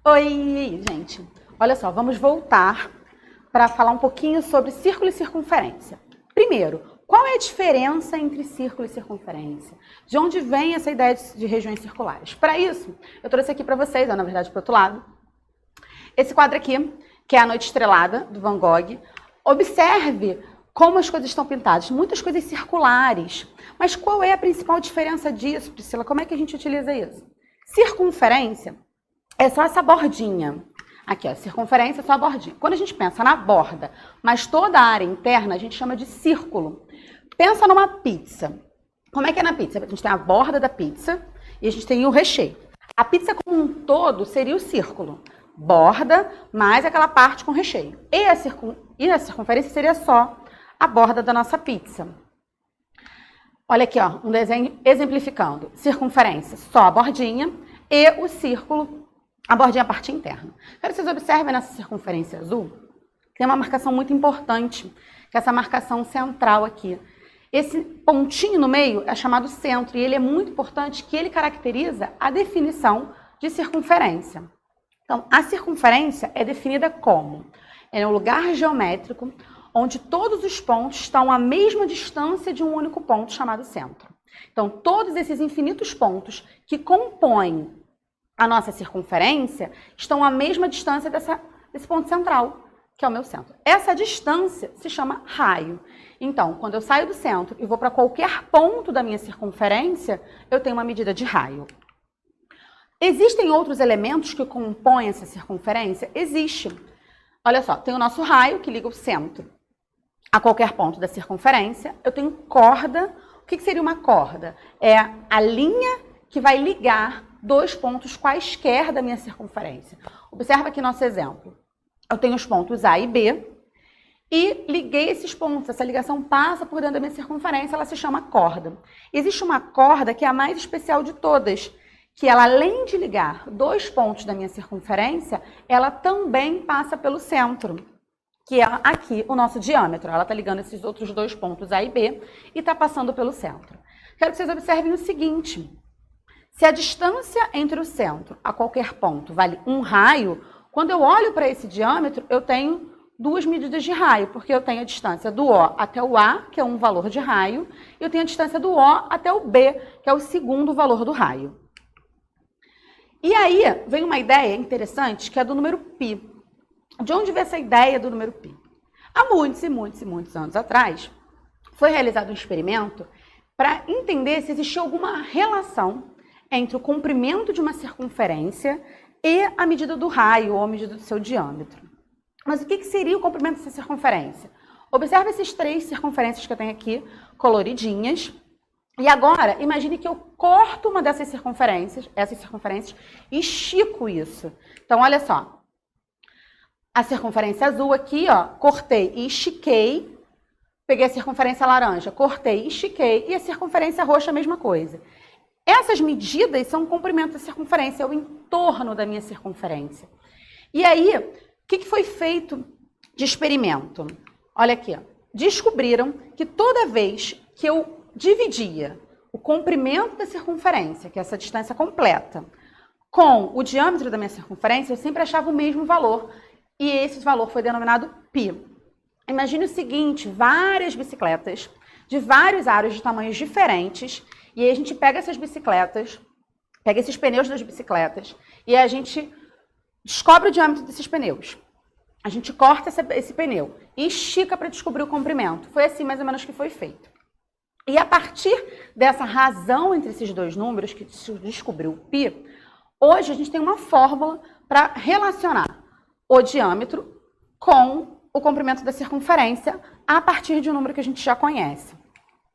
Oi, gente. Olha só, vamos voltar para falar um pouquinho sobre círculo e circunferência. Primeiro, qual é a diferença entre círculo e circunferência? De onde vem essa ideia de regiões circulares? Para isso, eu trouxe aqui para vocês, ou na verdade para o outro lado, esse quadro aqui, que é A Noite Estrelada, do Van Gogh. Observe como as coisas estão pintadas, muitas coisas circulares. Mas qual é a principal diferença disso, Priscila? Como é que a gente utiliza isso? Circunferência é só essa bordinha. Aqui, ó, circunferência é só a bordinha. Quando a gente pensa na borda, mas toda a área interna, a gente chama de círculo. Pensa numa pizza. Como é que é na pizza? A gente tem a borda da pizza e a gente tem o recheio. A pizza como um todo seria o círculo. Borda mais aquela parte com recheio. E a circunferência seria só a borda da nossa pizza. Olha aqui, ó, um desenho exemplificando. Circunferência, só a bordinha, e o círculo, a bordinha, a parte interna. Quero que vocês observem nessa circunferência azul, tem uma marcação muito importante, que é essa marcação central aqui. Esse pontinho no meio é chamado centro, e ele é muito importante, que ele caracteriza a definição de circunferência. Então, a circunferência é definida como? É um lugar geométrico onde todos os pontos estão à mesma distância de um único ponto chamado centro. Então, todos esses infinitos pontos que compõem a nossa circunferência estão à mesma distância desse ponto central, que é o meu centro. Essa distância se chama raio. Então, quando eu saio do centro e vou para qualquer ponto da minha circunferência, eu tenho uma medida de raio. Existem outros elementos que compõem essa circunferência? Existe. Olha só, tem o nosso raio, que liga o centro a qualquer ponto da circunferência. Eu tenho corda. O que seria uma corda? É a linha que vai ligar dois pontos quaisquer da minha circunferência. Observa aqui nosso exemplo. Eu tenho os pontos A e B e liguei esses pontos. Essa ligação passa por dentro da minha circunferência, ela se chama corda. Existe uma corda que é a mais especial de todas, que ela, além de ligar dois pontos da minha circunferência, ela também passa pelo centro, que é aqui o nosso diâmetro. Ela está ligando esses outros dois pontos A e B e está passando pelo centro. Quero que vocês observem o seguinte: se a distância entre o centro a qualquer ponto vale um raio, quando eu olho para esse diâmetro, eu tenho duas medidas de raio, porque eu tenho a distância do O até o A, que é um valor de raio, e eu tenho a distância do O até o B, que é o segundo valor do raio. E aí vem uma ideia interessante, que é do número π. De onde vem essa ideia do número π? Há muitos e muitos e muitos anos atrás, foi realizado um experimento para entender se existia alguma relação entre o comprimento de uma circunferência e a medida do raio, ou a medida do seu diâmetro. Mas o que seria o comprimento dessa circunferência? Observe essas três circunferências que eu tenho aqui, coloridinhas. E agora, imagine que eu corto uma dessas circunferências, e estico isso. Então, olha só. A circunferência azul aqui, ó, cortei e estiquei. Peguei a circunferência laranja, cortei e estiquei. E a circunferência roxa, a mesma coisa. Essas medidas são o comprimento da circunferência, é o entorno da minha circunferência. E aí, o que foi feito de experimento? Olha aqui, ó. Descobriram que toda vez que eu dividia o comprimento da circunferência, que é essa distância completa, com o diâmetro da minha circunferência, eu sempre achava o mesmo valor. E esse valor foi denominado π. Imagine o seguinte: várias bicicletas de vários aros de tamanhos diferentes, e aí a gente pega essas bicicletas, pega esses pneus das bicicletas, e a gente descobre o diâmetro desses pneus. A gente corta esse pneu e estica para descobrir o comprimento. Foi assim mais ou menos que foi feito. E a partir dessa razão entre esses dois números, que se descobriu o π, hoje a gente tem uma fórmula para relacionar o diâmetro com o comprimento da circunferência a partir de um número que a gente já conhece.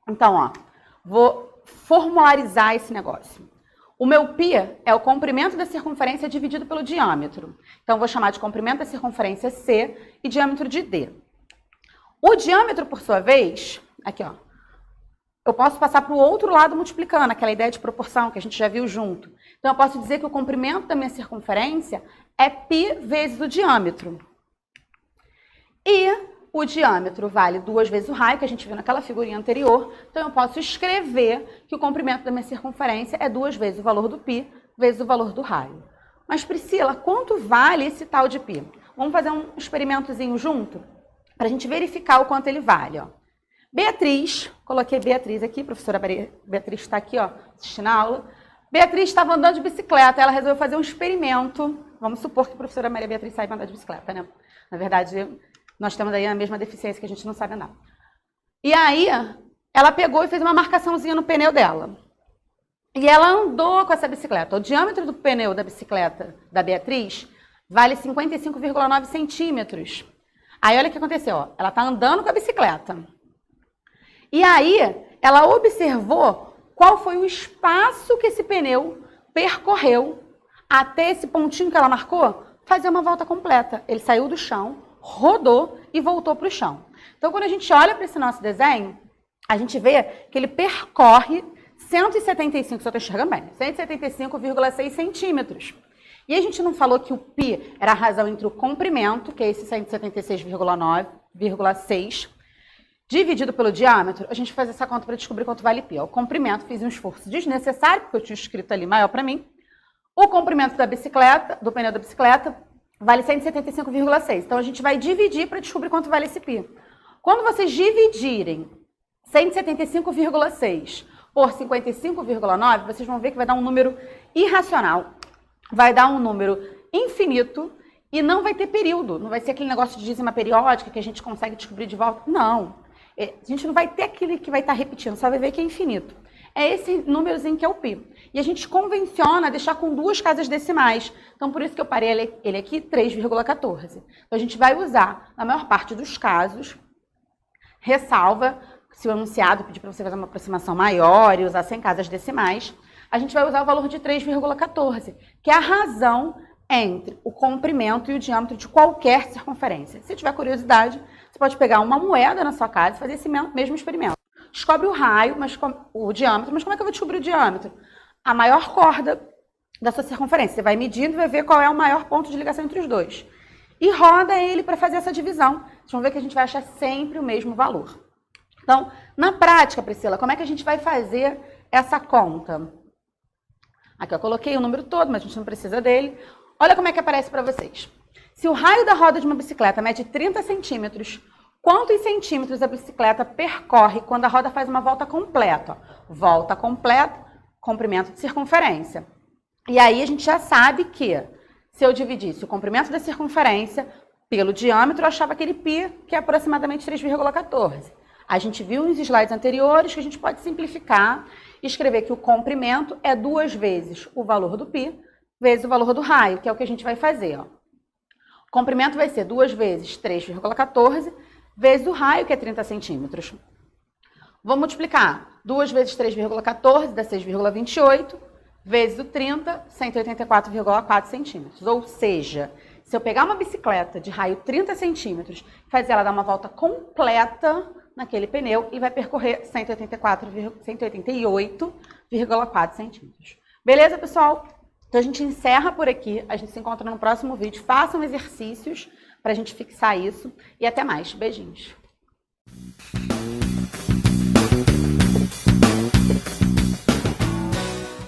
Então, ó, vou formularizar esse negócio. O meu π é o comprimento da circunferência dividido pelo diâmetro. Então, vou chamar de comprimento da circunferência C e diâmetro de D. O diâmetro, por sua vez, aqui, ó, eu posso passar para o outro lado multiplicando, aquela ideia de proporção que a gente já viu junto. Então, eu posso dizer que o comprimento da minha circunferência é π vezes o diâmetro. E o diâmetro vale 2 vezes o raio, que a gente viu naquela figurinha anterior. Então, eu posso escrever que o comprimento da minha circunferência é 2 vezes o valor do π vezes o valor do raio. Mas Priscila, quanto vale esse tal de π? Vamos fazer um experimentozinho junto? Para a gente verificar o quanto ele vale, ó. Beatriz, coloquei Beatriz aqui, professora Beatriz está aqui, ó, assistindo a aula. Beatriz estava andando de bicicleta, ela resolveu fazer um experimento. Vamos supor que a professora Maria Beatriz saiba andar de bicicleta, né? Na verdade, nós temos aí a mesma deficiência que a gente não sabe andar. E aí, ela pegou e fez uma marcaçãozinha no pneu dela. E ela andou com essa bicicleta. O diâmetro do pneu da bicicleta da Beatriz vale 55,9 centímetros. Aí, olha o que aconteceu, ó. Ela está andando com a bicicleta. E aí, ela observou qual foi o espaço que esse pneu percorreu até esse pontinho que ela marcou fazer uma volta completa. Ele saiu do chão, rodou e voltou para o chão. Então, quando a gente olha para esse nosso desenho, a gente vê que ele percorre 175, se eu estou enxergando bem, 175,6 centímetros. E a gente não falou que o π era a razão entre o comprimento, que é esse 176,9,6, dividido pelo diâmetro. A gente faz essa conta para descobrir quanto vale π. O comprimento, fiz um esforço desnecessário, porque eu tinha escrito ali maior para mim. O comprimento da bicicleta, do pneu da bicicleta, vale 175,6. Então, a gente vai dividir para descobrir quanto vale esse π. Quando vocês dividirem 175,6 por 55,9, vocês vão ver que vai dar um número irracional. Vai dar um número infinito e não vai ter período. Não vai ser aquele negócio de dízima periódica que a gente consegue descobrir de volta. Não. A gente não vai ter aquele que vai estar repetindo, só vai ver que é infinito. É esse númerozinho que é o π. E a gente convenciona deixar com 2 casas decimais. Então, por isso que eu parei ele aqui, 3,14. Então, a gente vai usar, na maior parte dos casos, ressalva, se o enunciado pedir para você fazer uma aproximação maior e usar 100 casas decimais, a gente vai usar o valor de 3,14, que é a razão entre o comprimento e o diâmetro de qualquer circunferência. Se tiver curiosidade, você pode pegar uma moeda na sua casa e fazer esse mesmo experimento. Descobre o raio, o diâmetro, mas como é que eu vou descobrir o diâmetro? A maior corda da sua circunferência. Você vai medindo e vai ver qual é o maior ponto de ligação entre os dois. E roda ele para fazer essa divisão. Vocês vão ver que a gente vai achar sempre o mesmo valor. Então, na prática, Priscila, como é que a gente vai fazer essa conta? Aqui eu coloquei o número todo, mas a gente não precisa dele. Olha como é que aparece para vocês. Se o raio da roda de uma bicicleta mede 30 centímetros, quantos centímetros a bicicleta percorre quando a roda faz uma volta completa? Volta completa, comprimento de circunferência. E aí a gente já sabe que, se eu dividisse o comprimento da circunferência pelo diâmetro, eu achava aquele π, que é aproximadamente 3,14. A gente viu nos slides anteriores que a gente pode simplificar e escrever que o comprimento é 2 vezes o valor do π vezes o valor do raio, que é o que a gente vai fazer. Ó. O comprimento vai ser 2 vezes 3,14 vezes o raio, que é 30 centímetros. Vou multiplicar 2 vezes 3,14 dá 6,28, vezes o 30, 184,4 centímetros. Ou seja, se eu pegar uma bicicleta de raio 30 centímetros e fazer ela dar uma volta completa naquele pneu, e vai percorrer 188,4 centímetros. Beleza, pessoal? Então, a gente encerra por aqui. A gente se encontra no próximo vídeo. Façam exercícios para a gente fixar isso. E até mais. Beijinhos.